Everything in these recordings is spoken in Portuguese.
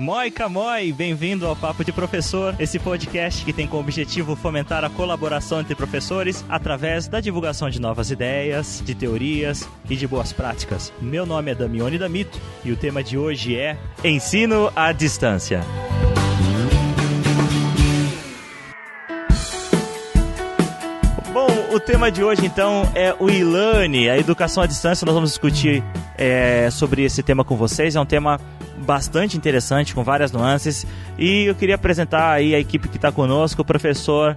Moi Camoi, bem-vindo ao Papo de Professor, esse podcast que tem como objetivo fomentar a colaboração entre professores através da divulgação de novas ideias, de teorias e de boas práticas. Meu nome é Damione Damito e o tema de hoje é Ensino à Distância. Bom, o tema de hoje então é o e-learning, a educação à distância. Nós vamos discutir sobre esse tema com vocês. É um tema bastante interessante, com várias nuances, e eu queria apresentar aí a equipe que está conosco, o professor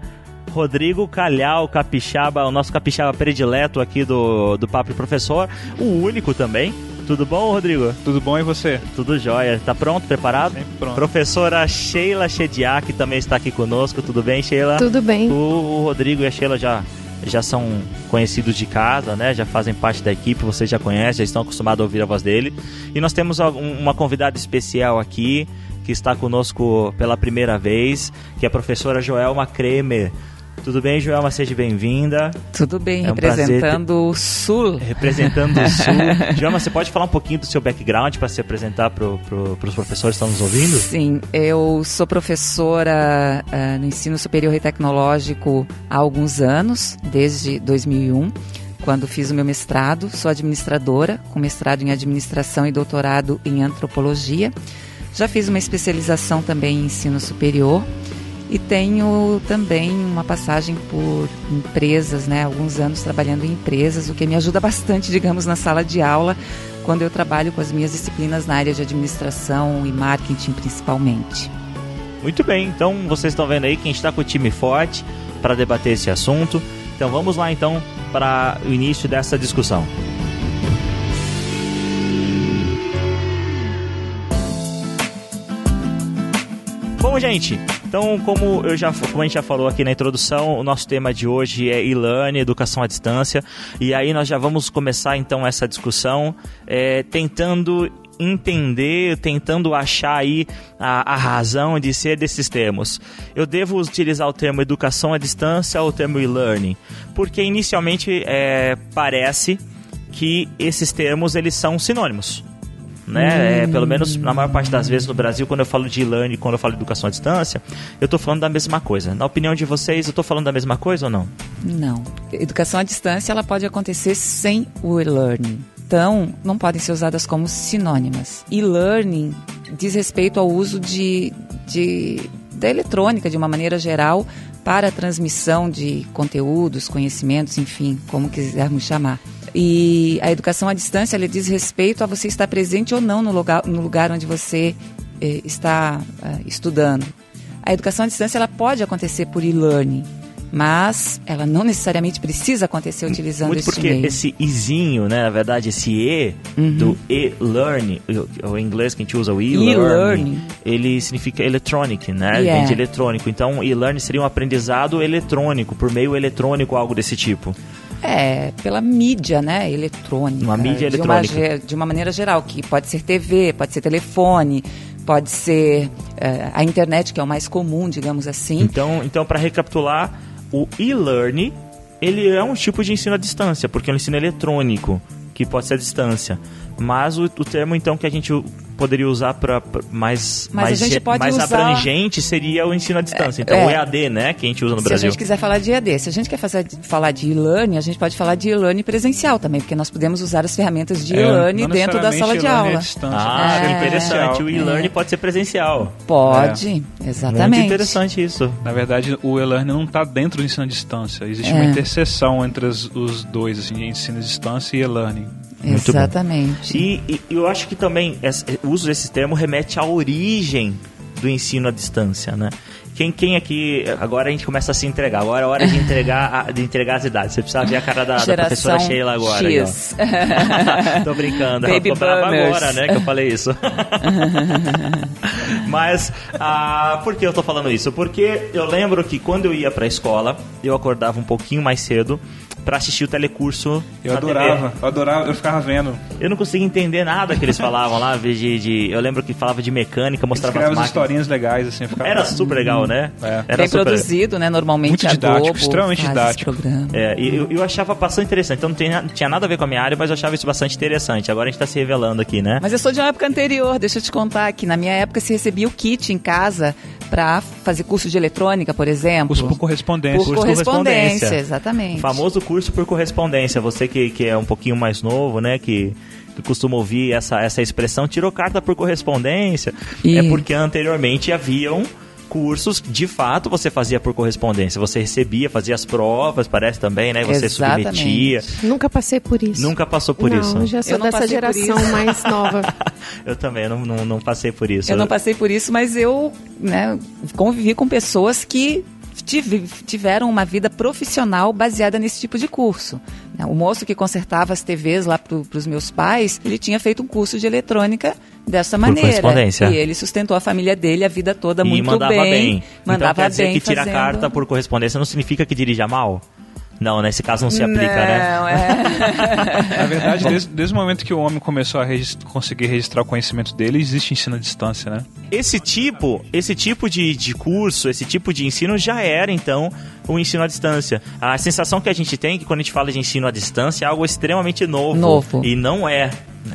Rodrigo Calhau Capixaba, o nosso capixaba predileto aqui do Papo de Professor, o único também. Tudo bom, Rodrigo? Tudo bom, e você? Tudo jóia. Tá pronto, preparado? Sempre pronto. Professora Sheila Chediak também está aqui conosco. Tudo bem, Sheila? Tudo bem. O Rodrigo e a Sheila já são conhecidos de casa, né? Já fazem parte da equipe, vocês já conhecem, já estão acostumados a ouvir a voz dele. E nós temos uma convidada especial aqui, que está conosco pela primeira vez, que é a professora Joelma Kremer. Tudo bem, Joelma? Seja bem-vinda. Tudo bem, representando o Sul. Representando o Sul. Joelma, você pode falar um pouquinho do seu background para se apresentar para os professores que estão nos ouvindo? Sim, eu sou professora no ensino superior e tecnológico há alguns anos, desde 2001, quando fiz o meu mestrado. Sou administradora, com mestrado em administração e doutorado em antropologia. Já fiz uma especialização também em ensino superior. E tenho também uma passagem por empresas, né? Alguns anos trabalhando em empresas, o que me ajuda bastante, digamos, na sala de aula, quando eu trabalho com as minhas disciplinas na área de administração e marketing, principalmente. Muito bem, então vocês estão vendo aí que a gente está com o time forte para debater esse assunto. Então vamos lá então para o início dessa discussão. Bom, gente, então como a gente já falou aqui na introdução, o nosso tema de hoje é e-learning, educação à distância, e aí nós já vamos começar então essa discussão tentando entender, tentando achar aí a razão de ser desses termos. Eu devo utilizar o termo educação à distância ou o termo e-learning? Porque inicialmente parece que esses termos eles são sinônimos. Né? Pelo menos na maior parte das vezes no Brasil, quando eu falo de e-learning, quando eu falo de educação à distância, eu estou falando da mesma coisa. Na opinião de vocês, eu estou falando da mesma coisa ou não? Não. Educação à distância ela pode acontecer sem o e-learning. Então, não podem ser usadas como sinônimas. E-learning diz respeito ao uso da eletrônica, de uma maneira geral, para a transmissão de conteúdos, conhecimentos, enfim, como quisermos chamar. E a educação à distância ela diz respeito a você estar presente ou não no lugar onde você está estudando. A educação à distância ela pode acontecer por e-learning, mas ela não necessariamente precisa acontecer utilizando esse meio. Muito porque esse izinho, né, na verdade esse e do e-learning, o inglês que a gente usa, o e-learning, ele significa electronic, né? Yeah. Vem de eletrônico. Então, e-learning seria um aprendizado eletrônico, por meio eletrônico, algo desse tipo. Pela mídia, né, eletrônica. Uma mídia eletrônica. De uma maneira geral, que pode ser TV, pode ser telefone, pode ser a internet, que é o mais comum, digamos assim. Então para recapitular, o e-learning, ele é um tipo de ensino à distância, porque é um ensino eletrônico, que pode ser à distância. Mas o termo, então, que a gente poderia usar para mais abrangente seria o ensino à distância. Então, o EAD, né, que a gente usa no Brasil. Se a gente quiser falar de EAD, se a gente quer falar de e-learning, a gente pode falar de e-learning presencial também, porque nós podemos usar as ferramentas de e-learning dentro da sala de aula. Que interessante. O e-learning pode ser presencial. Pode, exatamente. Muito interessante isso. Na verdade, o e-learning não está dentro do ensino à distância. Existe uma interseção entre os dois, assim, ensino à distância e e-learning. Muito exatamente. E eu acho que também o uso desse termo remete à origem do ensino à distância, né? Quem aqui... Agora a gente começa a se entregar. Agora é hora de entregar as idades. Você precisa ver a cara da professora Sheila agora. X. Tô brincando. Ela ficou brava agora, né? Que eu falei isso. Mas, por que eu tô falando isso? Porque eu lembro que quando eu ia pra escola, eu acordava um pouquinho mais cedo pra assistir o telecurso. Eu adorava, eu ficava vendo. Eu não conseguia entender nada que eles falavam lá, eu lembro que falava de mecânica, mostrava as máquinas. Historinhas legais, assim. Era super legal, né? Era bem produzido, né? Normalmente muito didático, extremamente didático. E eu achava bastante interessante. Então não tinha nada a ver com a minha área, mas eu achava isso bastante interessante. Agora a gente tá se revelando aqui, né? Mas eu sou de uma época anterior, deixa eu te contar que na minha época se recebia o kit em casa para fazer curso de eletrônica, por exemplo. Curso por correspondência. Por correspondência, exatamente. O famoso curso por correspondência. Você que é um pouquinho mais novo, né, que costuma ouvir essa expressão, tirou carta por correspondência. É porque anteriormente haviam cursos, de fato, você fazia por correspondência. Você recebia, fazia as provas, parece também, né? Você submetia. Nunca passei por isso. Nunca passou por isso? Não, já sou dessa geração mais nova. Eu também, não passei por isso. Eu não passei por isso, mas eu, né, convivi com pessoas que tiveram uma vida profissional baseada nesse tipo de curso. O moço que consertava as TVs lá para os meus pais, ele tinha feito um curso de eletrônica dessa maneira. E ele sustentou a família dele a vida toda muito bem. Mandava bem. Mandava então quer dizer bem que tirar carta por correspondência não significa que dirija mal? Não, nesse caso não se aplica, né? Na verdade, desde o momento que o homem começou a conseguir registrar o conhecimento dele, existe ensino à distância, né? Esse tipo de curso, esse tipo de ensino já era, então, o ensino à distância. A sensação que a gente tem é que quando a gente fala de ensino à distância é algo extremamente novo. E não é.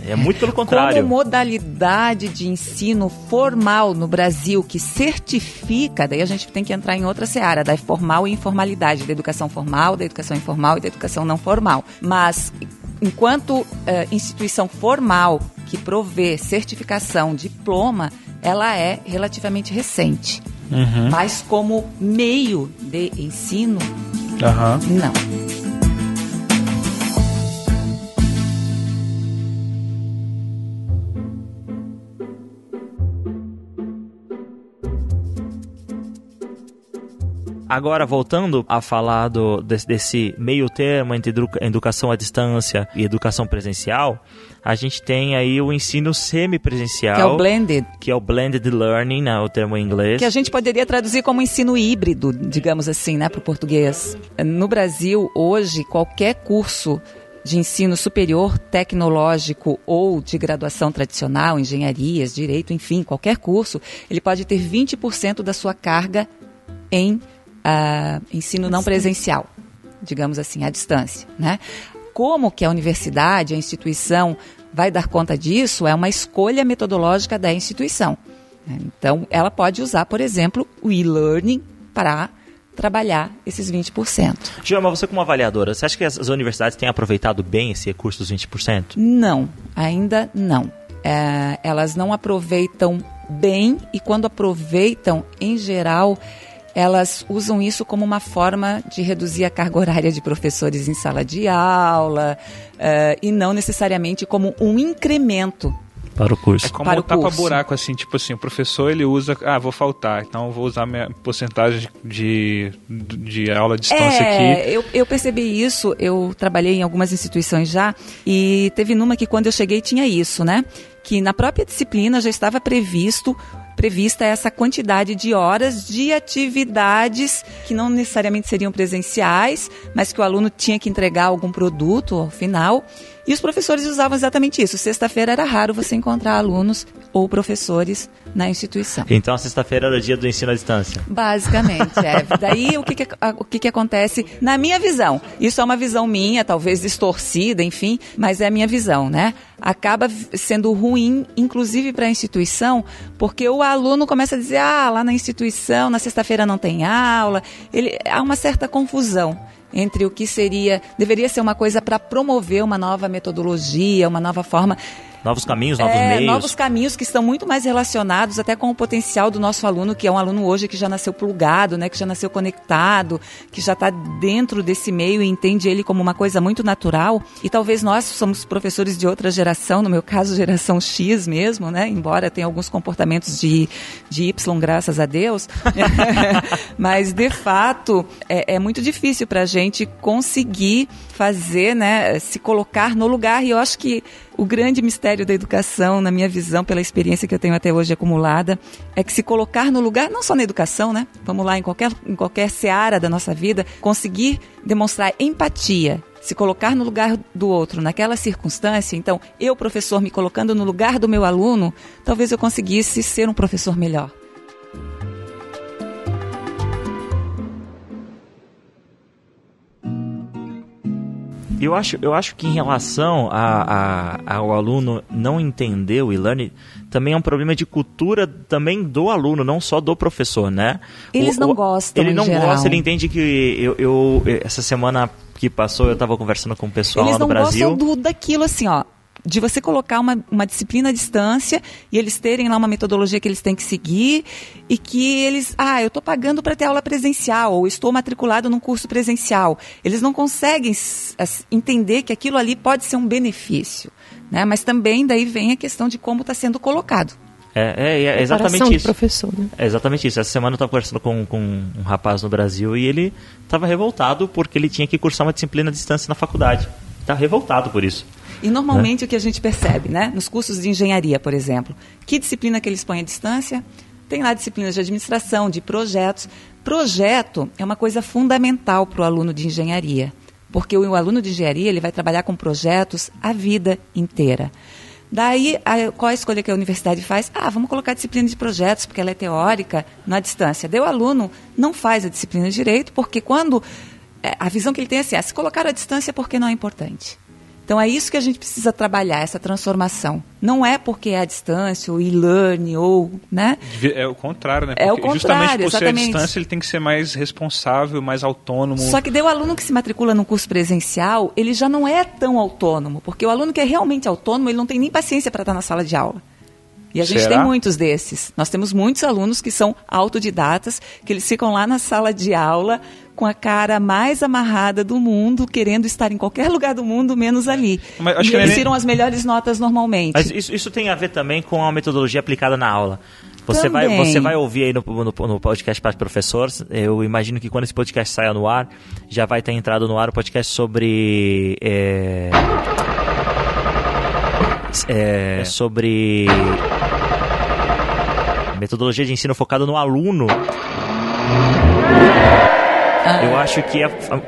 É muito pelo contrário. Como modalidade de ensino formal no Brasil que certifica, daí a gente tem que entrar em outra seara, da formal e informalidade, da educação formal, da educação informal e da educação não formal. Mas, enquanto instituição formal que provê certificação, diploma, ela é relativamente recente. Mas como meio de ensino, não. Agora, voltando a falar desse meio termo entre educação à distância e educação presencial, a gente tem aí o ensino semipresencial. Que é o blended. Que é o blended learning, né, o termo em inglês. Que a gente poderia traduzir como ensino híbrido, digamos assim, né, para o português. No Brasil, hoje, qualquer curso de ensino superior, tecnológico ou de graduação tradicional, engenharias, direito, enfim, qualquer curso, ele pode ter 20% da sua carga em ensino não presencial, digamos assim, à distância, né? Como que a universidade, a instituição vai dar conta disso é uma escolha metodológica da instituição. Então, ela pode usar, por exemplo, o e-learning para trabalhar esses 20%. Joelma, você como avaliadora, você acha que as universidades têm aproveitado bem esse recurso dos 20%? Não, ainda não. Elas não aproveitam bem e quando aproveitam, em geral, elas usam isso como uma forma de reduzir a carga horária de professores em sala de aula e não necessariamente como um incremento para o curso. É como o tapa-buraco, assim, tipo assim, o professor ele usa, vou faltar, então eu vou usar minha porcentagem de aula à distância aqui. Eu percebi isso, eu trabalhei em algumas instituições já e teve numa que quando eu cheguei tinha isso, né? Que na própria disciplina já estava prevista essa quantidade de horas de atividades que não necessariamente seriam presenciais, mas que o aluno tinha que entregar algum produto ao final. E os professores usavam exatamente isso. Sexta-feira era raro você encontrar alunos ou professores na instituição. Então a sexta-feira era o dia do ensino à distância? Basicamente, Daí o que acontece, na minha visão, isso é uma visão minha, talvez distorcida, enfim, mas é a minha visão, né? Acaba sendo ruim, inclusive para a instituição, porque o aluno começa a dizer, lá na instituição, na sexta-feira não tem aula. Há uma certa confusão entre o que deveria ser uma coisa para promover uma nova metodologia, uma nova forma. Novos caminhos, novos meios. Novos caminhos que estão muito mais relacionados até com o potencial do nosso aluno, que é um aluno hoje que já nasceu plugado, né, que já nasceu conectado, que já está dentro desse meio e entende ele como uma coisa muito natural. E talvez nós somos professores de outra geração, no meu caso, geração X mesmo, né, embora tenha alguns comportamentos de Y, graças a Deus. Mas, de fato, é muito difícil para a gente conseguir fazer, né, se colocar no lugar. E eu acho que O grande mistério da educação, na minha visão, pela experiência que eu tenho até hoje acumulada, é que se colocar no lugar, não só na educação, né? Vamos lá, em qualquer seara da nossa vida, conseguir demonstrar empatia, se colocar no lugar do outro, naquela circunstância. Então, eu, professor, me colocando no lugar do meu aluno, talvez eu conseguisse ser um professor melhor. Eu acho que em relação ao aluno não entender o e-learning, também é um problema de cultura também do aluno, não só do professor, né? Eles não gostam, ele não geral. gosta, ele entende que eu essa semana que passou, eu estava conversando com o pessoal lá do Brasil. Eles não gostam daquilo assim, ó, de você colocar uma disciplina à distância e eles terem lá uma metodologia que eles têm que seguir e que eles, eu estou pagando para ter aula presencial ou estou matriculado num curso presencial. Eles não conseguem entender que aquilo ali pode ser um benefício, né? Mas também daí vem a questão de como está sendo colocado. É exatamente isso. Professor, né? É exatamente isso. Essa semana eu estava conversando com um rapaz no Brasil e ele estava revoltado porque ele tinha que cursar uma disciplina à distância na faculdade. Está revoltado por isso. E normalmente o que a gente percebe, né? Nos cursos de engenharia, por exemplo, que disciplina que eles põem à distância? Tem lá disciplinas de administração, de projetos. Projeto é uma coisa fundamental para o aluno de engenharia, porque o aluno de engenharia ele vai trabalhar com projetos a vida inteira. Daí, qual a escolha que a universidade faz? Vamos colocar a disciplina de projetos, porque ela é teórica, na distância. Daí o aluno não faz a disciplina de direito, porque quando a visão que ele tem é assim, se colocar à distância é porque não é importante. Então, é isso que a gente precisa trabalhar, essa transformação. Não é porque é à distância, ou e-learning, ou, né? É o contrário, né? Porque é o contrário, justamente por exatamente. ser à distância, ele tem que ser mais responsável, mais autônomo. Só que daí o aluno que se matricula num curso presencial, ele já não é tão autônomo, porque o aluno que é realmente autônomo, ele não tem nem paciência para estar na sala de aula. E a gente tem muitos desses. Nós temos muitos alunos que são autodidatas, que eles ficam lá na sala de aula com a cara mais amarrada do mundo, querendo estar em qualquer lugar do mundo, menos ali. Mas acho e eles tiram as melhores notas normalmente. Mas isso tem a ver também com a metodologia aplicada na aula. Você vai ouvir aí no podcast para professores. Eu imagino que quando esse podcast saia no ar, já vai ter entrado no ar o podcast sobre... sobre metodologia de ensino focada no aluno. Eu acho que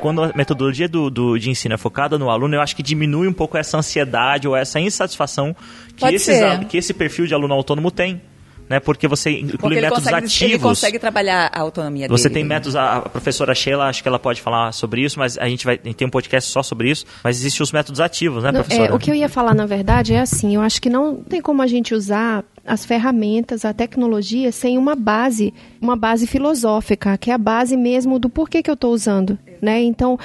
quando a metodologia de ensino é focada no aluno, eu acho que diminui um pouco essa ansiedade ou essa insatisfação que esse perfil de aluno autônomo tem. Né? Porque você inclui métodos ativos. Ele consegue trabalhar a autonomia dele. Você tem métodos, a professora Sheila, acho que ela pode falar sobre isso, mas a gente tem um podcast só sobre isso, mas existem os métodos ativos, né, professora? O que eu ia falar, na verdade, é assim, eu acho que não tem como a gente usar as ferramentas, a tecnologia, sem uma base filosófica, que é a base mesmo do porquê que eu estou usando. Né? Então,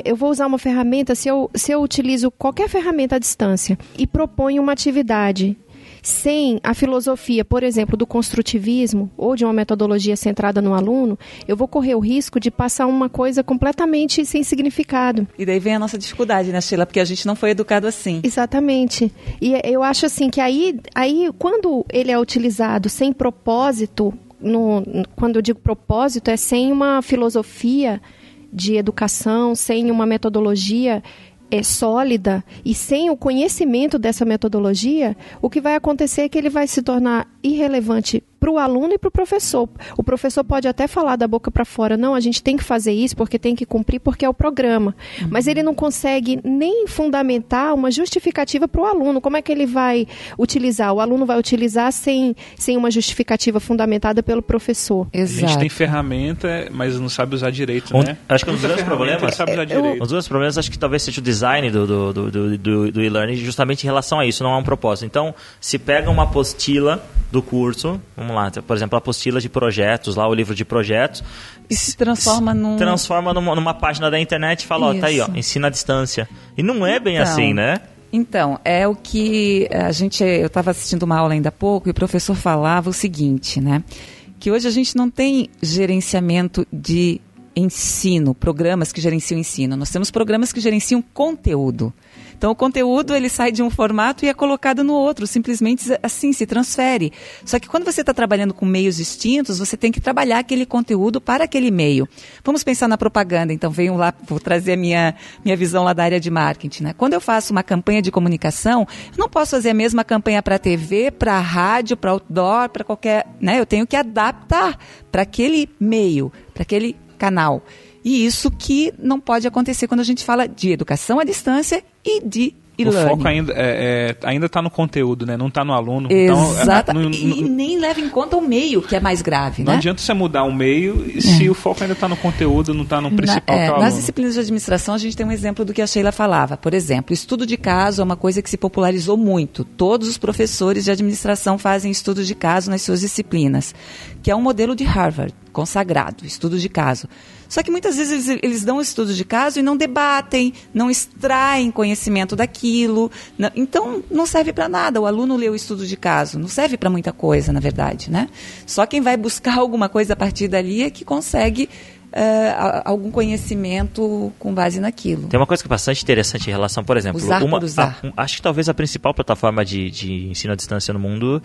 eu vou usar uma ferramenta, se eu utilizo qualquer ferramenta à distância e proponho uma atividade sem a filosofia, por exemplo, do construtivismo ou de uma metodologia centrada no aluno, eu vou correr o risco de passar uma coisa completamente sem significado. E daí vem a nossa dificuldade, né, Sheila? Porque a gente não foi educado assim. Exatamente. E eu acho assim que aí quando ele é utilizado sem propósito, quando eu digo propósito, é sem uma filosofia de educação, sem uma metodologia sólida e sem o conhecimento dessa metodologia, o que vai acontecer é que ele vai se tornar irrelevante para o aluno e para o professor. O professor pode até falar da boca para fora, não, a gente tem que fazer isso porque tem que cumprir porque é o programa. Mas ele não consegue nem fundamentar uma justificativa para o aluno. Como é que ele vai utilizar? O aluno vai utilizar sem uma justificativa fundamentada pelo professor. Exato. A gente tem ferramenta, mas não sabe usar direito, né? Acho que um dos grandes problemas... sabe usar direito. Os dois problemas acho que talvez seja o design do e-learning justamente em relação a isso, não há um propósito. Então, se pega uma apostila do curso, vamos lá, por exemplo, a apostila de projetos, lá o livro de projetos, e se transforma numa página da internet e fala, tá aí, ensina à distância. E não é bem assim, né? Então, é o que eu estava assistindo uma aula ainda há pouco e o professor falava o seguinte, né? Que hoje a gente não tem gerenciamento de ensino, programas que gerenciam ensino. Nós temos programas que gerenciam conteúdo. Então, o conteúdo, ele sai de um formato e é colocado no outro, simplesmente assim, se transfere. Só que quando você está trabalhando com meios distintos, você tem que trabalhar aquele conteúdo para aquele meio. Vamos pensar na propaganda, então venho lá, vou trazer a minha visão lá da área de marketing, né? Quando eu faço uma campanha de comunicação, eu não posso fazer a mesma campanha para TV, para rádio, para outdoor, para qualquer, né? Eu tenho que adaptar para aquele meio, para aquele canal. E isso que não pode acontecer quando a gente fala de educação à distância e de e-learning. O foco ainda está no conteúdo, né? Não está no aluno. Exato. Então, e nem leva em conta o meio, que é mais grave, não né? adianta você mudar o meio se o foco ainda está no conteúdo, não está no principal que é o aluno. Nas disciplinas de administração, a gente tem um exemplo do que a Sheila falava. Por exemplo, estudo de caso é uma coisa que se popularizou muito. Todos os professores de administração fazem estudo de caso nas suas disciplinas, que é um modelo de Harvard, consagrado, estudo de caso. Só que muitas vezes eles dão estudo de caso e não debatem, não extraem conhecimento daquilo. Então, não serve para nada. O aluno lê o estudo de caso, não serve para muita coisa, na verdade, né? Só quem vai buscar alguma coisa a partir dali é que consegue algum conhecimento com base naquilo. Tem uma coisa que é bastante interessante em relação, por exemplo, acho que talvez a principal plataforma de ensino à distância no mundo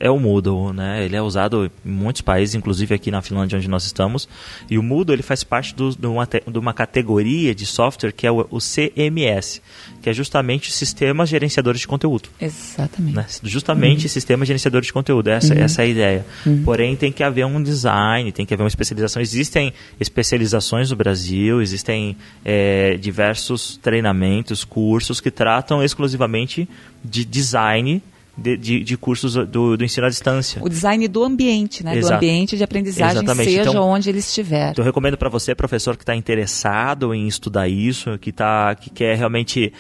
é o Moodle, né? Ele é usado em muitos países, inclusive aqui na Finlândia, onde nós estamos. E o Moodle, ele faz parte de uma categoria de software que é o CMS, que é justamente sistemas gerenciadores de conteúdo. Exatamente. Né? Justamente sistemas gerenciadores de conteúdo. Essa é a ideia. Porém, tem que haver um design, tem que haver uma especialização. Existem especializações no Brasil, existem diversos treinamentos, cursos que tratam exclusivamente de design de cursos do ensino à distância. O design do ambiente, né? Exato. Do ambiente de aprendizagem, exatamente. Seja então, onde ele estiver. Então, eu recomendo para você, professor, que está interessado em estudar isso, que quer realmente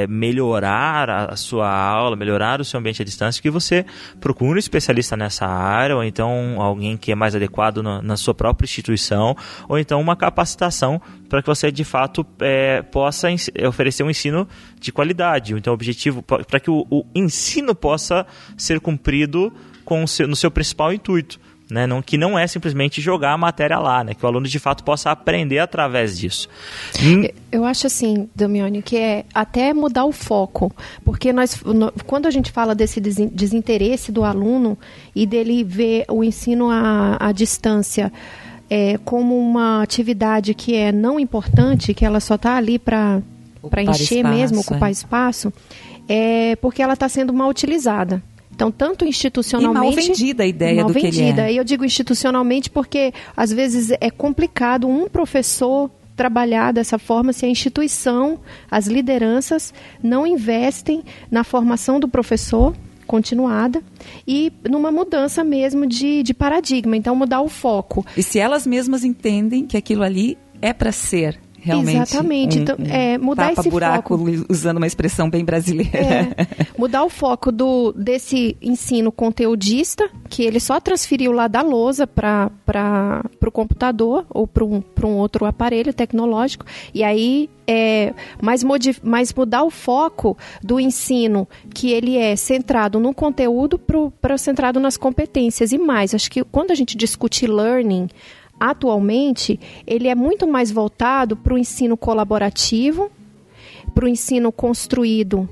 melhorar a sua aula, melhorar o seu ambiente à distância, que você procure um especialista nessa área, ou então alguém que é mais adequado na sua própria instituição, ou então uma capacitação para que você, de fato, possa oferecer um ensino de qualidade. Então, o objetivo, para que o ensino possa ser cumprido no seu principal intuito, né? Que não é simplesmente jogar a matéria lá, né? Que o aluno de fato possa aprender através disso. Eu acho assim, Damione, que é até mudar o foco, porque quando a gente fala desse desinteresse do aluno e dele ver o ensino à distância como uma atividade que é não importante, que ela só está ali para encher espaço, mesmo, ocupar espaço, porque ela está sendo mal utilizada. Então, tanto institucionalmente... E mal vendida a ideia do que ele é. E eu digo institucionalmente porque, às vezes, é complicado um professor trabalhar dessa forma se a instituição, as lideranças, não investem na formação do professor continuada e numa mudança mesmo de paradigma. Então, mudar o foco. E se elas mesmas entendem que aquilo ali é para ser... Realmente, exatamente. Então, mudar esse buraco, foco, usando uma expressão bem brasileira. Mudar o foco desse ensino conteudista, que ele só transferiu lá da lousa para o computador ou para um outro aparelho tecnológico. E aí, mas mudar o foco do ensino, que ele é centrado no conteúdo, para centrado nas competências. E mais, acho que quando a gente discute learning, atualmente, ele é muito mais voltado para o ensino colaborativo, para o ensino construído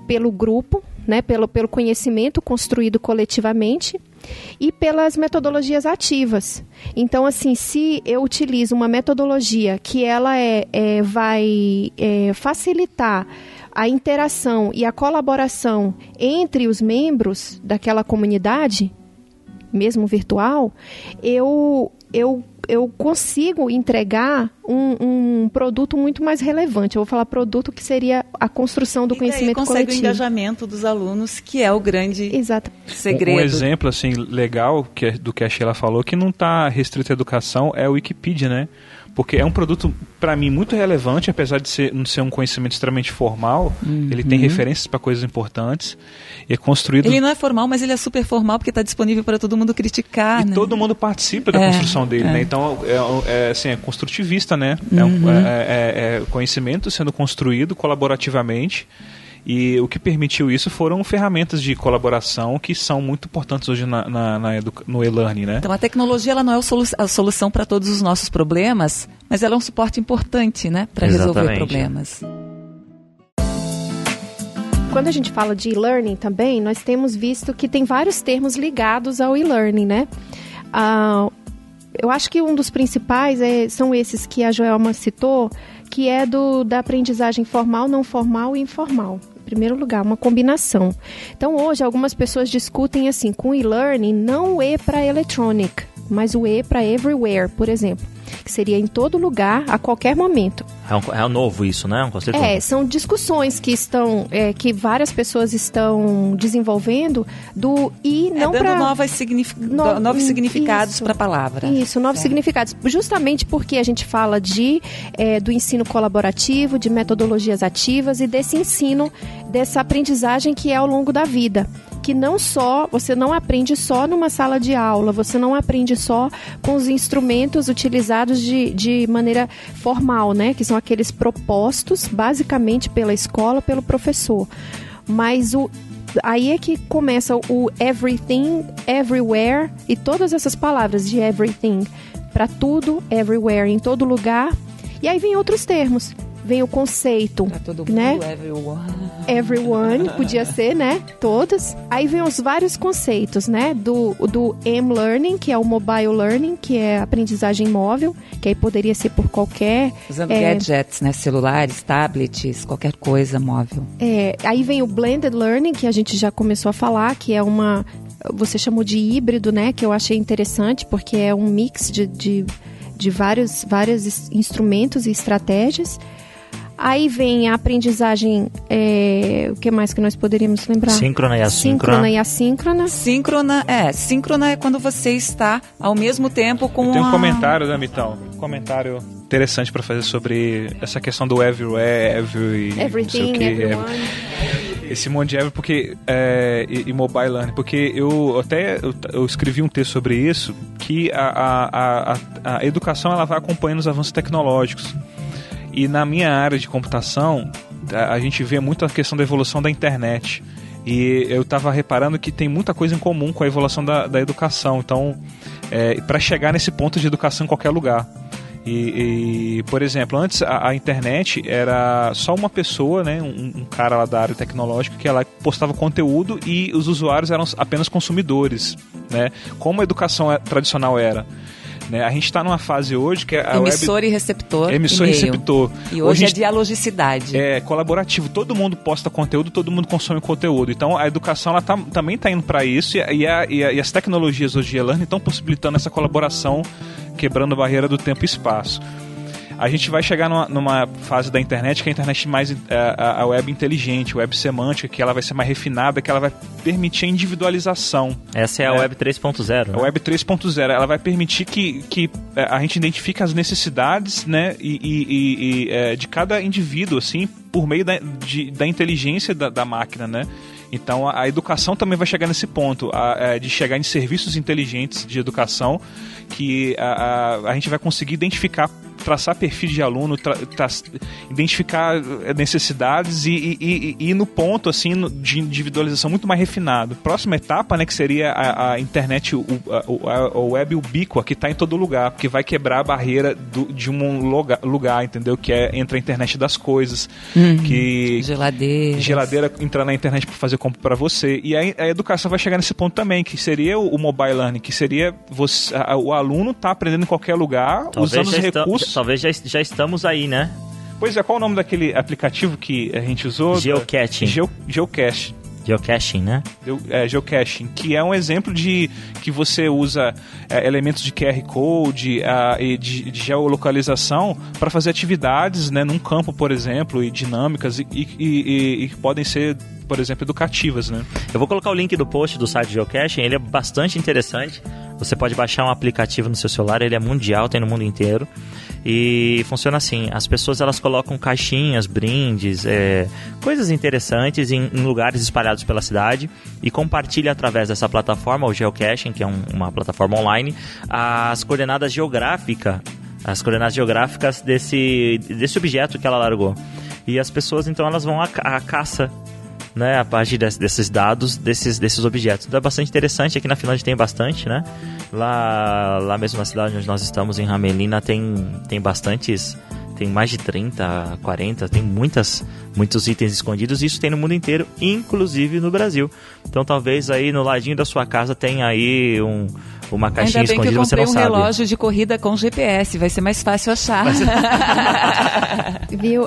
pelo grupo, né, pelo conhecimento construído coletivamente e pelas metodologias ativas. Então, assim, se eu utilizo uma metodologia que ela vai facilitar a interação e a colaboração entre os membros daquela comunidade, mesmo virtual, eu consigo entregar um produto muito mais relevante. Eu vou falar produto que seria a construção do conhecimento coletivo. E consegue o engajamento dos alunos, que é o grande segredo. Um exemplo assim, legal do que a Sheila falou, que não está restrito à educação, é o Wikipedia, né? Porque é um produto, para mim, muito relevante, apesar de não ser um conhecimento extremamente formal. Ele tem referências para coisas importantes. E é construído... Ele não é formal, mas ele é super formal, porque está disponível para todo mundo criticar. E todo mundo participa da construção dele, né? Então, é construtivista, né? É conhecimento sendo construído colaborativamente. E o que permitiu isso foram ferramentas de colaboração que são muito importantes hoje no e-learning, né? Então, a tecnologia ela não é a solução para todos os nossos problemas, mas ela é um suporte importante, né, para resolver problemas. Quando a gente fala de e-learning também, nós temos visto que tem vários termos ligados ao e-learning, né? Eu acho que um dos principais são esses que a Joelma citou, que é da aprendizagem formal, não formal e informal. Em primeiro lugar, uma combinação. Então, hoje, algumas pessoas discutem assim, com e-learning, não o E para electronic, mas o E para everywhere, por exemplo, que seria em todo lugar, a qualquer momento. É novo isso, né? Um conceito novo. São discussões que que várias pessoas estão desenvolvendo do e não para novos significados para a palavra. Isso, novos significados. Justamente porque a gente fala do ensino colaborativo, de metodologias ativas e desse ensino, dessa aprendizagem que é ao longo da vida. Que você não aprende só numa sala de aula, você não aprende só com os instrumentos utilizados de maneira formal, né? Que são aqueles propostos basicamente pela escola, pelo professor. Mas aí é que começa o everything, everywhere e todas essas palavras de everything, para tudo, everywhere, em todo lugar. E aí vem outros termos. Vem o conceito, pra todo mundo, né? Everyone, podia ser, né? Todas. Aí vem os vários conceitos, né? Do M-Learning, que é o Mobile Learning, que é aprendizagem móvel, que aí poderia ser por qualquer... Usando gadgets, né? Celulares, tablets, qualquer coisa móvel. Aí vem o Blended Learning, que a gente já começou a falar, que é você chamou de híbrido, né? Que eu achei interessante, porque é um mix de vários instrumentos e estratégias. Aí vem a aprendizagem, o que mais que nós poderíamos lembrar? Síncrona e assíncrona. Síncrona e assíncrona. Síncrona é quando você está ao mesmo tempo com Tem um comentário, né, Mitão? Um comentário interessante para fazer sobre essa questão do everywhere, everything, everyone. Esse monte de every, porque e mobile learning, porque eu escrevi um texto sobre isso, que a educação ela vai acompanhando os avanços tecnológicos. E na minha área de computação, a gente vê muito a questão da evolução da internet. E eu estava reparando que tem muita coisa em comum com a evolução da educação. Então, para chegar nesse ponto de educação em qualquer lugar. E por exemplo, antes a internet era só uma pessoa, né, um cara lá da área tecnológica, que ela postava conteúdo e os usuários eram apenas consumidores, né, como a educação tradicional era. Né? A gente está numa fase hoje que a emissor web... e receptor. Emissor e receptor. E hoje é dialogicidade. É colaborativo. Todo mundo posta conteúdo, todo mundo consome conteúdo. Então a educação ela também está indo para isso e as tecnologias hoje de e-learning estão possibilitando essa colaboração, quebrando a barreira do tempo e espaço. A gente vai chegar numa fase da internet que é a internet mais a web inteligente, web semântica, que ela vai ser mais refinada, que ela vai permitir a individualização. Essa é a web 3.0. Né? A web 3.0, ela vai permitir que a gente identifique as necessidades, né, de cada indivíduo, assim, por meio da inteligência da máquina, né? Então a educação também vai chegar nesse ponto, de chegar em serviços inteligentes de educação, que a gente vai conseguir identificar, traçar perfil de aluno, identificar necessidades e ir no ponto assim, de individualização muito mais refinado. Próxima etapa, né, que seria a internet, a web ubíqua, que está em todo lugar, porque vai quebrar a barreira de um lugar, entendeu? Que é entre a internet das coisas. Que geladeira entrar na internet para fazer compra para você. E a educação vai chegar nesse ponto também, que seria o mobile learning, que seria o aluno tá aprendendo em qualquer lugar, usando os recursos. Talvez já estamos aí, né? Pois é, qual o nome daquele aplicativo que a gente usou? Geocaching. Geocaching, né? Geocaching, que é um exemplo de que você usa elementos de QR Code e de geolocalização para fazer atividades, né, num campo, por exemplo, e dinâmicas e que podem ser, por exemplo, educativas, né? Eu vou colocar o link do post do site Geocaching, ele é bastante interessante. Você pode baixar um aplicativo no seu celular, ele é mundial, tem no mundo inteiro. E funciona assim, as pessoas elas colocam caixinhas, brindes, coisas interessantes em lugares espalhados pela cidade e compartilham através dessa plataforma, o Geocaching, que é uma plataforma online, as coordenadas geográficas desse objeto que ela largou. E as pessoas então elas vão à caça, né, a partir desses dados, desses objetos. Então é bastante interessante, aqui na Finlândia tem bastante, né? Lá mesmo na cidade onde nós estamos, em Hämeenlinna, tem tem mais de 30, 40, tem muitos itens escondidos. Isso tem no mundo inteiro, inclusive no Brasil. Então talvez aí no ladinho da sua casa tenha aí uma caixinha escondida, você não sabe. Ainda bem que eu comprei um relógio de corrida com GPS, vai ser mais fácil achar. Viu?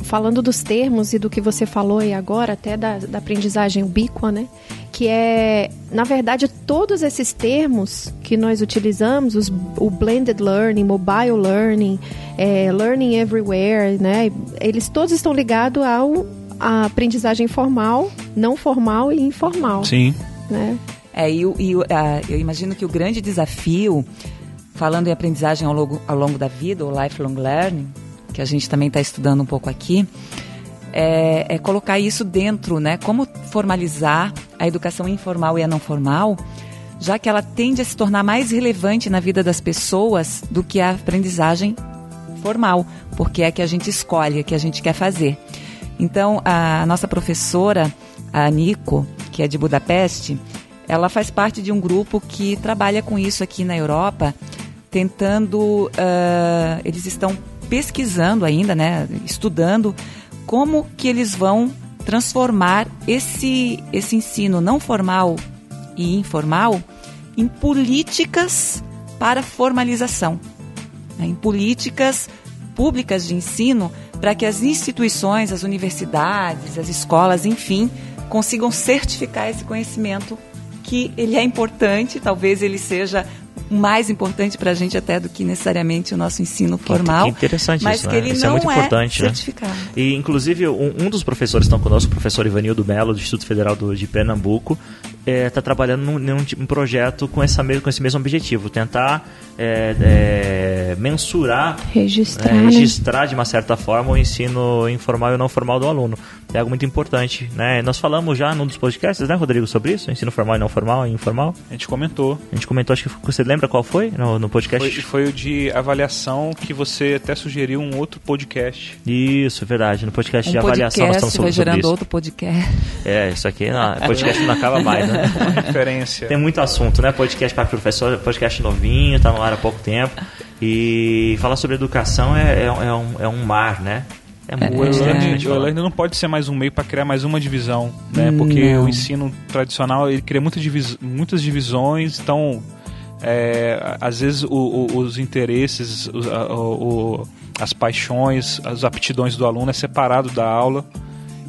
Falando dos termos e do que você falou aí agora, até da aprendizagem ubíqua, né? Que na verdade, todos esses termos que nós utilizamos, o blended learning, mobile learning, learning everywhere, né? Eles todos estão ligados à aprendizagem formal, não formal e informal. Sim. Né? Eu imagino que o grande desafio, falando em aprendizagem ao longo da vida, o lifelong learning, que a gente também está estudando um pouco aqui, é colocar isso dentro, né? Como formalizar a educação informal e a não formal, já que ela tende a se tornar mais relevante na vida das pessoas do que a aprendizagem formal, porque é a que a gente escolhe, a que a gente quer fazer. Então, a nossa professora, a Nico, que é de Budapeste, ela faz parte de um grupo que trabalha com isso aqui na Europa, tentando, eles estão pesquisando ainda, né, estudando como que eles vão transformar esse ensino não formal e informal em políticas para formalização, né, em políticas públicas de ensino para que as instituições, as universidades, as escolas, enfim, consigam certificar esse conhecimento que ele é importante, talvez ele seja mais importante para a gente até do que necessariamente o nosso ensino formal. Que interessante mas isso, que né? ele Isso não é muito importante, certificado. Né? E, inclusive, um dos professores que estão conosco, o professor Ivanildo Melo, do Instituto Federal de Pernambuco, está trabalhando num projeto com esse mesmo objetivo, tentar mensurar, registrar de uma certa forma o ensino informal e não formal do aluno. É algo muito importante, né? Nós falamos já num dos podcasts, né, Rodrigo, sobre isso? Ensino formal e não formal e informal? A gente comentou, acho que você lembra qual foi no podcast? Foi o de avaliação, que você até sugeriu um outro podcast. Isso, verdade. No podcast de avaliação nós estamos vai gerando isso. Outro podcast. Isso aqui, podcast não acaba mais, né? Uma referência. Tem muito assunto, né? Podcast para professor, podcast novinho, tá no ar há pouco tempo. E falar sobre educação é um mar, né? O e-learning não pode ser mais um meio para criar mais uma divisão, né? Porque o ensino tradicional ele cria muitas divisões, então às vezes os interesses, as paixões, as aptidões do aluno é separado da aula.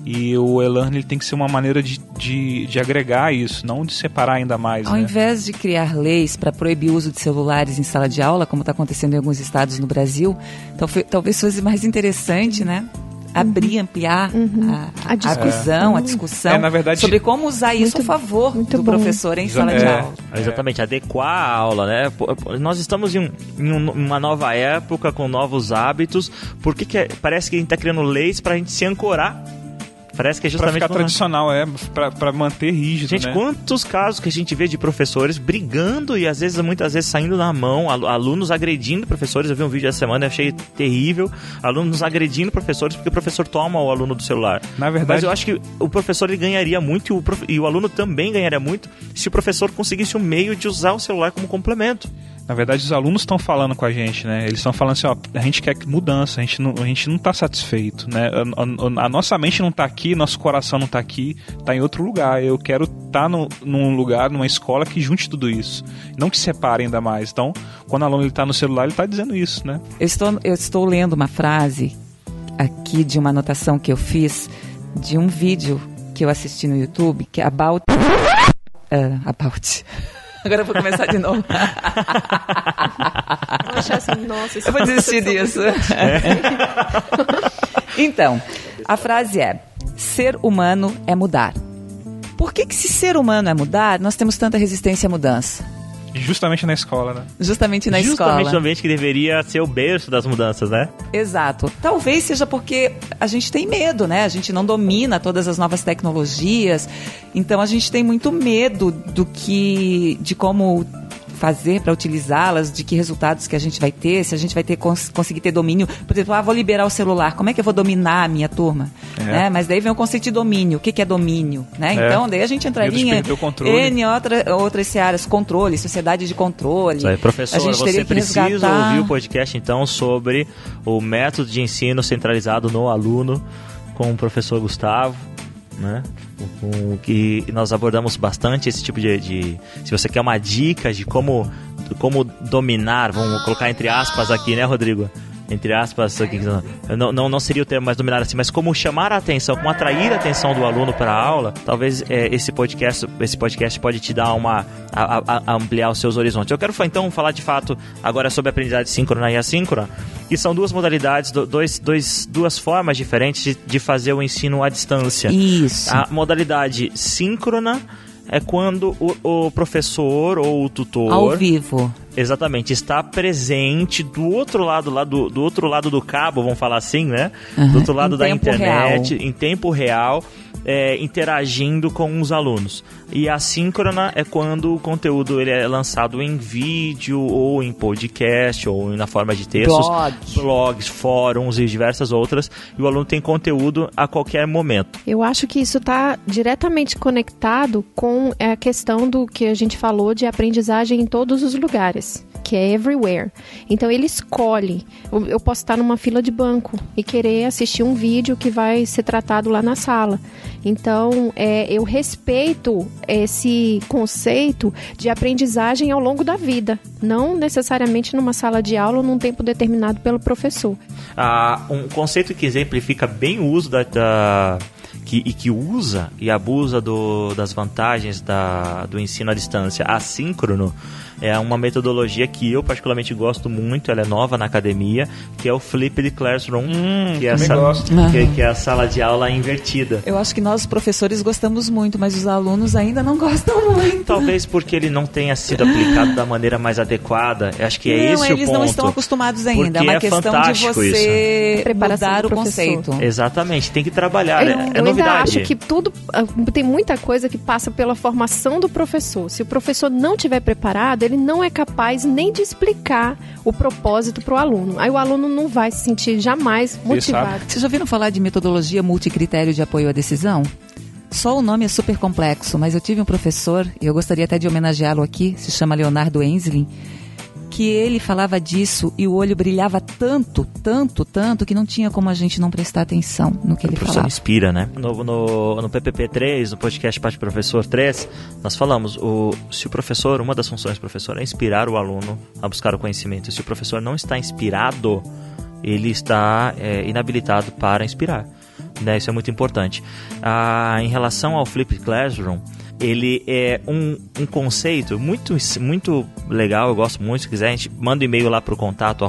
E o e-learning tem que ser uma maneira de agregar isso, não de separar ainda mais. Ao invés de criar leis para proibir o uso de celulares em sala de aula, como está acontecendo em alguns estados no Brasil, talvez fosse mais interessante, né? Abrir, ampliar a discussão, na verdade, sobre como usar isso a favor do professor em sala de aula. Exatamente, adequar a aula, né? Nós estamos em uma nova época, com novos hábitos. Por que parece que a gente está criando leis para a gente se ancorar? Parece que é justamente pra ficar tradicional, pra manter rígido, gente, né? Quantos casos que a gente vê de professores brigando e muitas vezes saindo na mão, alunos agredindo professores. Eu vi um vídeo essa semana e achei terrível, alunos agredindo professores porque o professor toma o aluno do celular. Na verdade, mas eu acho que o professor ele ganharia muito e o aluno também ganharia muito se o professor conseguisse um meio de usar o celular como complemento. Na verdade, os alunos estão falando com a gente, né? Eles estão falando assim, a gente quer mudança, a gente não está satisfeito, né? A nossa mente não está aqui, nosso coração não está aqui, está em outro lugar. Eu quero estar num lugar, numa escola que junte tudo isso, não que separe ainda mais. Então, quando o aluno está no celular, ele está dizendo isso, né? Eu estou lendo uma frase aqui de uma anotação que eu fiz de um vídeo que eu assisti no YouTube, que é about... Agora eu vou começar de novo. Eu vou desistir disso. Então, a frase é: ser humano é mudar. Por que se ser humano é mudar, nós temos tanta resistência à mudança? Justamente na escola, né? Justamente na escola. Justamente no ambiente que deveria ser o berço das mudanças, né? Exato. Talvez seja porque a gente tem medo, né? A gente não domina todas as novas tecnologias. Então a gente tem muito medo de como fazer para utilizá-las, de que resultados que a gente vai ter, se a gente vai ter conseguir ter domínio. Por exemplo, vou liberar o celular, como é que eu vou dominar a minha turma? Né? Mas daí vem o conceito de domínio. O que é domínio? Né? Então, daí a gente entraria em outras searas, controle, sociedade de controle. Isso aí, professor, você precisa ouvir o podcast, então, sobre o método de ensino centralizado no aluno, com o professor Gustavo, né? Que nós abordamos bastante esse tipo de se você quer uma dica de como dominar, vamos colocar entre aspas aqui, né, Rodrigo? Entre aspas, aqui, não seria o termo mais dominar assim, mas como chamar a atenção, como atrair a atenção do aluno para a aula. Talvez esse podcast pode te dar ampliar os seus horizontes. Eu quero então falar de fato agora sobre a aprendizagem síncrona e assíncrona, que são duas modalidades, duas formas diferentes de fazer o ensino à distância. Isso. A modalidade síncrona é quando o professor ou o tutor... Ao vivo. Exatamente, está presente do outro lado, do outro lado do cabo, vamos falar assim, né? Do outro lado da internet, em tempo real, interagindo com os alunos. E a síncrona é quando o conteúdo ele é lançado em vídeo, ou em podcast, ou na forma de textos, blogs, fóruns e diversas outras, e o aluno tem conteúdo a qualquer momento. Eu acho que isso está diretamente conectado com a questão do que a gente falou de aprendizagem em todos os lugares, que é everywhere. Então ele escolhe. Eu posso estar numa fila de banco e querer assistir um vídeo que vai ser tratado lá na sala. Então eu respeito esse conceito de aprendizagem ao longo da vida, não necessariamente numa sala de aula ou num tempo determinado pelo professor. Um conceito que exemplifica bem o uso que usa e abusa das vantagens do ensino à distância assíncrono é uma metodologia que eu particularmente gosto muito, ela é nova na academia, que é o Flipped Classroom, que é a sala de aula invertida. Eu acho que nós, professores, gostamos muito, mas os alunos ainda não gostam muito. Talvez porque ele não tenha sido aplicado da maneira mais adequada. Eu acho que esse o ponto. Eles não estão acostumados ainda. É uma questão de você mudar o conceito. Exatamente, tem que trabalhar. É novidade. Eu acho que tem muita coisa que passa pela formação do professor. Se o professor não estiver preparado, ele não é capaz nem de explicar o propósito para o aluno. Aí o aluno não vai se sentir jamais motivado. Vocês já ouviram falar de metodologia multicritério de apoio à decisão? Só o nome é super complexo, mas eu tive um professor, e eu gostaria até de homenageá-lo aqui, se chama Leonardo Enslin, que ele falava disso e o olho brilhava tanto, que não tinha como a gente não prestar atenção no que ele falava. O professor inspira, né? No PPP 3, no podcast Parte Professor 3, nós falamos, se o professor, uma das funções do professor é inspirar o aluno a buscar o conhecimento. Se o professor não está inspirado, ele está inabilitado para inspirar. Né? Isso é muito importante. Em relação ao Flipped Classroom, ele é um conceito muito, muito legal, eu gosto muito. Se quiser, a gente manda um e-mail lá para o contato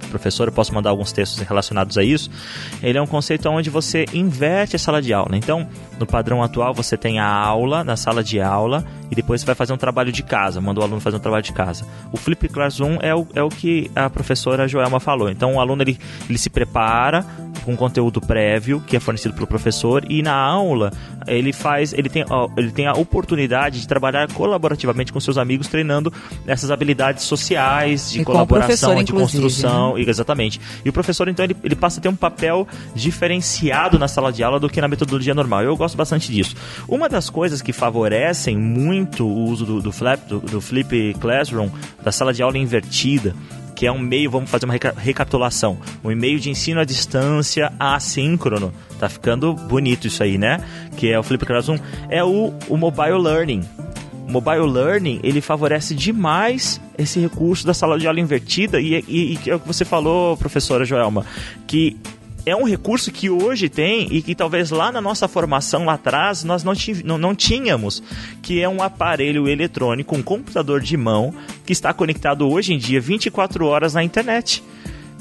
@professor, eu posso mandar alguns textos relacionados a isso. Ele é um conceito onde você inverte a sala de aula. Então, no padrão atual, você tem a aula na sala de aula e depois você vai fazer um trabalho de casa, manda o aluno fazer um trabalho de casa. O Flip Classroom é o que a professora Joelma falou. Então, o aluno ele se prepara com conteúdo prévio que é fornecido pelo professor, e na aula ele tem a oportunidade de trabalhar colaborativamente com seus amigos, treinando essas habilidades sociais, de colaboração, de construção, né? Exatamente. E o professor, então, ele passa a ter um papel diferenciado na sala de aula do que na metodologia normal. Eu gosto bastante disso. Uma das coisas que favorecem muito o uso do Flip Classroom, da sala de aula invertida, que é um meio, vamos fazer uma recapitulação, um meio de ensino à distância assíncrono. Tá ficando bonito isso aí, né? Que é o Flip Classroom, é o Mobile Learning. O Mobile Learning, ele favorece demais esse recurso da sala de aula invertida, e é o que você falou, professora Joelma, que é um recurso que hoje tem e que talvez lá na nossa formação lá atrás nós não tínhamos, que é um aparelho eletrônico, um computador de mão que está conectado hoje em dia 24 horas na internet.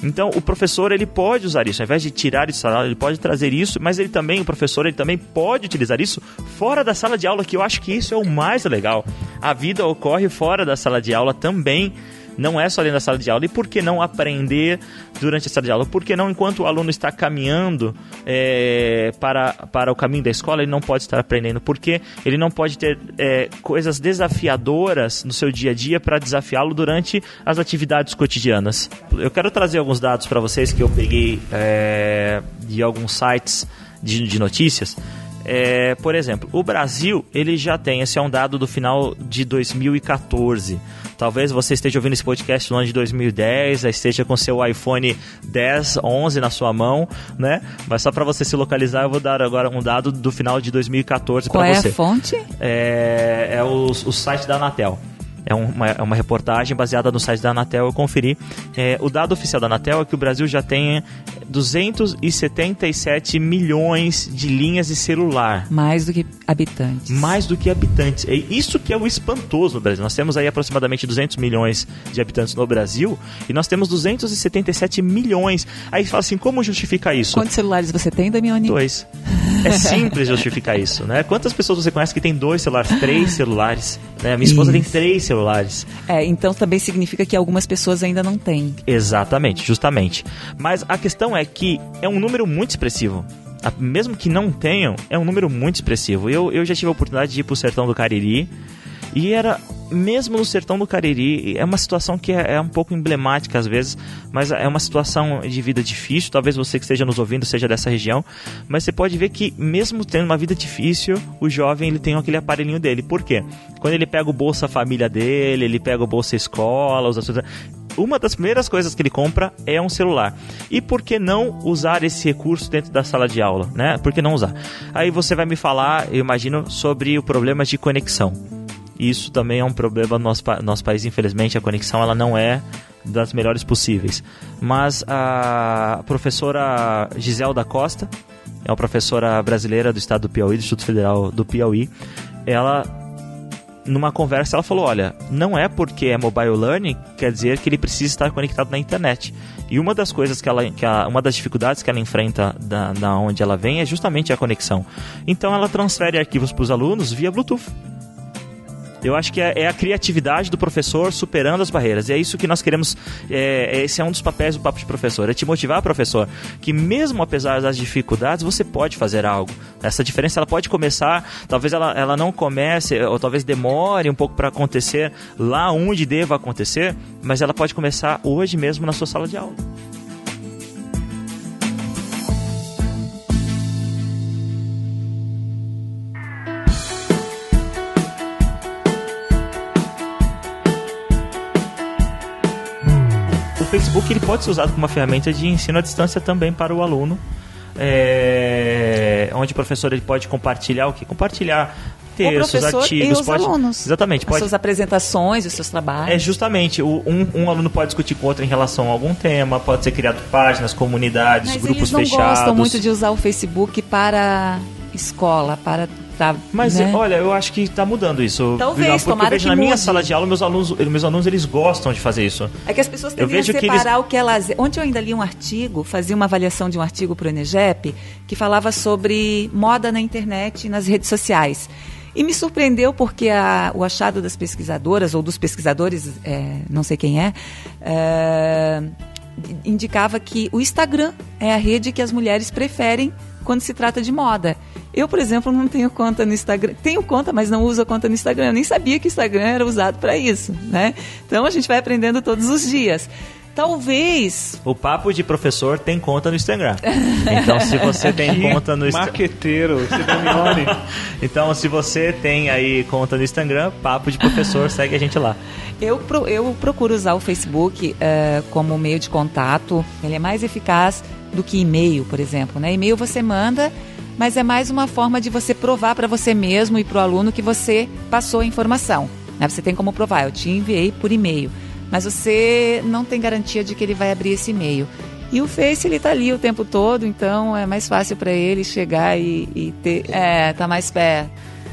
Então o professor ele pode usar isso, ao invés de tirar isso da sala, ele pode trazer isso, mas o professor ele também pode utilizar isso fora da sala de aula, que eu acho que isso é o mais legal. A vida ocorre fora da sala de aula também, Não é só dentro da sala de aula. E por que não aprender durante a sala de aula? Por que não, enquanto o aluno está caminhando para o caminho da escola, ele não pode estar aprendendo? Porque ele não pode ter coisas desafiadoras no seu dia a dia para desafiá-lo durante as atividades cotidianas. Eu quero trazer alguns dados para vocês que eu peguei de alguns sites de notícias. Por exemplo, o Brasil, ele já tem, esse é um dado do final de 2014. Talvez você esteja ouvindo esse podcast no ano de 2010, esteja com seu iPhone 10, 11 na sua mão, né? Mas só para você se localizar, eu vou dar agora um dado do final de 2014 para você. Qual é a fonte? É o site da Anatel. É uma reportagem baseada no site da Anatel, eu conferi. O dado oficial da Anatel é que o Brasil já tem 277 milhões de linhas de celular. Mais do que habitantes. Mais do que habitantes. É isso que é o espantoso no Brasil. Nós temos aí aproximadamente 200 milhões de habitantes no Brasil e nós temos 277 milhões. Aí fala assim, como justificar isso? Quantos celulares você tem, Damiani? 2. É simples justificar isso, né? Quantas pessoas você conhece que tem 2 celulares, 3 celulares? Né? Minha esposa tem 3 celulares. Então também significa que algumas pessoas ainda não têm. Exatamente, justamente. Mas a questão é que é um número muito expressivo. Mesmo que não tenham, é um número muito expressivo. Eu já tive a oportunidade de ir para o sertão do Cariri. E era, mesmo no sertão do Cariri, é uma situação que é um pouco emblemática às vezes, mas é uma situação de vida difícil. Talvez você que esteja nos ouvindo seja dessa região, mas você pode ver que mesmo tendo uma vida difícil, o jovem ele tem aquele aparelhinho dele. Por quê? Quando ele pega o Bolsa Família dele, ele pega o Bolsa Escola, uma das primeiras coisas que ele compra é um celular. E por que não usar esse recurso dentro da sala de aula, né? Por que não usar? Aí você vai me falar, eu imagino, sobre o problema de conexão. Isso também é um problema no nosso país, infelizmente, a conexão ela não é das melhores possíveis. Mas a professora Giselda Costa, é uma professora brasileira do estado do Piauí, do Instituto Federal do Piauí, ela, numa conversa, ela falou, olha, não é porque é mobile learning, quer dizer que ele precisa estar conectado na internet. E uma das coisas uma das dificuldades que ela enfrenta da onde ela vem é justamente a conexão. Então ela transfere arquivos para os alunos via Bluetooth. Eu acho que é a criatividade do professor superando as barreiras. E é isso que nós queremos. Esse é um dos papéis do Papo de Professor. É te motivar, professor, que mesmo apesar das dificuldades, você pode fazer algo. Essa diferença ela pode começar, talvez ela não comece, ou talvez demore um pouco para acontecer lá onde deva acontecer, mas ela pode começar hoje mesmo na sua sala de aula. O Facebook ele pode ser usado como uma ferramenta de ensino à distância também para o aluno, onde o professor ele pode compartilhar o quê? Compartilhar textos, artigos, e os alunos. Exatamente. As suas apresentações, os seus trabalhos. Justamente, um aluno pode discutir com outro em relação a algum tema, pode ser criado páginas, comunidades, grupos fechados. Mas eles não gostam muito de usar o Facebook para escola, para... Mas, né? Olha, eu acho que está mudando isso. Talvez, tomara que mude. Na minha sala de aula, meus alunos eles gostam de fazer isso. É que as pessoas deveriam separar o que é lazer. Ontem eu ainda li um artigo, fazia uma avaliação de um artigo para o Enegep, que falava sobre moda na internet e nas redes sociais. E me surpreendeu porque o achado das pesquisadoras, ou dos pesquisadores, não sei quem indicava que o Instagram é a rede que as mulheres preferem quando se trata de moda. Eu, por exemplo, não tenho conta no Instagram. Tenho conta, mas não uso a conta no Instagram. Eu nem sabia que o Instagram era usado para isso, né? Então, a gente vai aprendendo todos os dias. Talvez... O Papo de Professor tem conta no Instagram. Então, se você tem conta no Instagram... Marqueteiro, você dá meu nome. Então, se você tem aí conta no Instagram, Papo de Professor, segue a gente lá. Eu procuro usar o Facebook como meio de contato. Ele é mais eficaz do que e-mail, por exemplo, né? E-mail você manda, mas é mais uma forma de você provar para você mesmo e para o aluno que você passou a informação, né? Você tem como provar, eu te enviei por e-mail, mas você não tem garantia de que ele vai abrir esse e-mail. E o Face, ele está ali o tempo todo, então é mais fácil para ele chegar e ter... tá mais perto.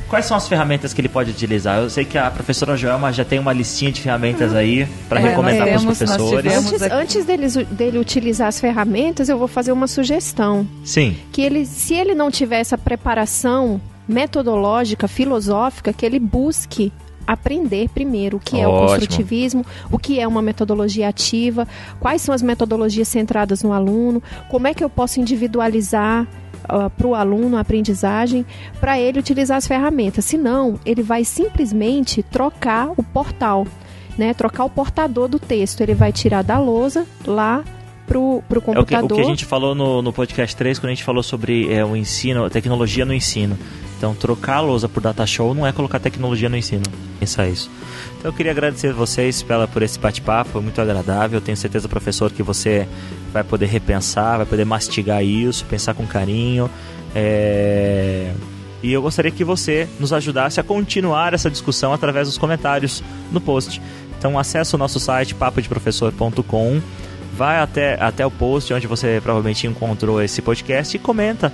Quais são as ferramentas que ele pode utilizar? Eu sei que a professora Joelma já tem uma listinha de ferramentas aí para recomendar para os professores. Antes dele utilizar as ferramentas, eu vou fazer uma sugestão. Sim. Que se ele não tiver essa preparação metodológica, filosófica, que ele busque aprender primeiro o que é o construtivismo, o que é uma metodologia ativa, quais são as metodologias centradas no aluno, como é que eu posso individualizar para o aluno a aprendizagem, para ele utilizar as ferramentas. Senão, ele vai simplesmente trocar o portal, né? Trocar o portador do texto. Ele vai tirar da lousa lá pro computador. O que a gente falou no podcast 3, quando a gente falou sobre o ensino, a tecnologia no ensino. Então, trocar a lousa por data show não é colocar tecnologia no ensino. Pensa isso. Então, eu queria agradecer a vocês por esse bate-papo, foi muito agradável. Eu tenho certeza, professor, que você vai poder repensar, vai poder mastigar isso, pensar com carinho. E eu gostaria que você nos ajudasse a continuar essa discussão através dos comentários no post. Então, acesse o nosso site, papodeprofessor.com. Vai até o post onde você provavelmente encontrou esse podcast e comenta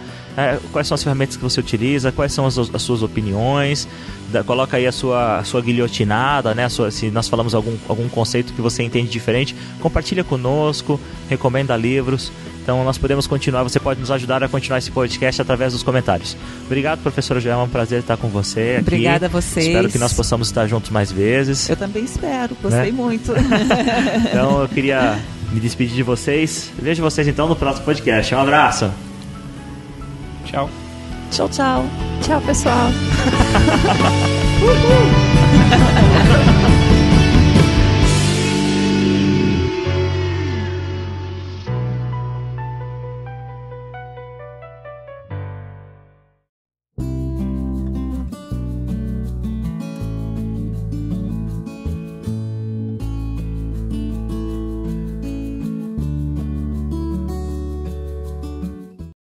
quais são as ferramentas que você utiliza, quais são as suas opiniões, coloca aí a sua guilhotinada, né? Se nós falamos algum conceito que você entende diferente, compartilha conosco, recomenda livros. Então nós podemos continuar, você pode nos ajudar a continuar esse podcast através dos comentários. Obrigado, professora Joelma, é um prazer estar com você aqui. Obrigada a vocês. Espero que nós possamos estar juntos mais vezes. Eu também espero, gostei muito. Então eu queria me despedir de vocês. Vejo vocês então no próximo podcast. Um abraço. Tchau. Tchau, tchau. Tchau, pessoal. Uhul.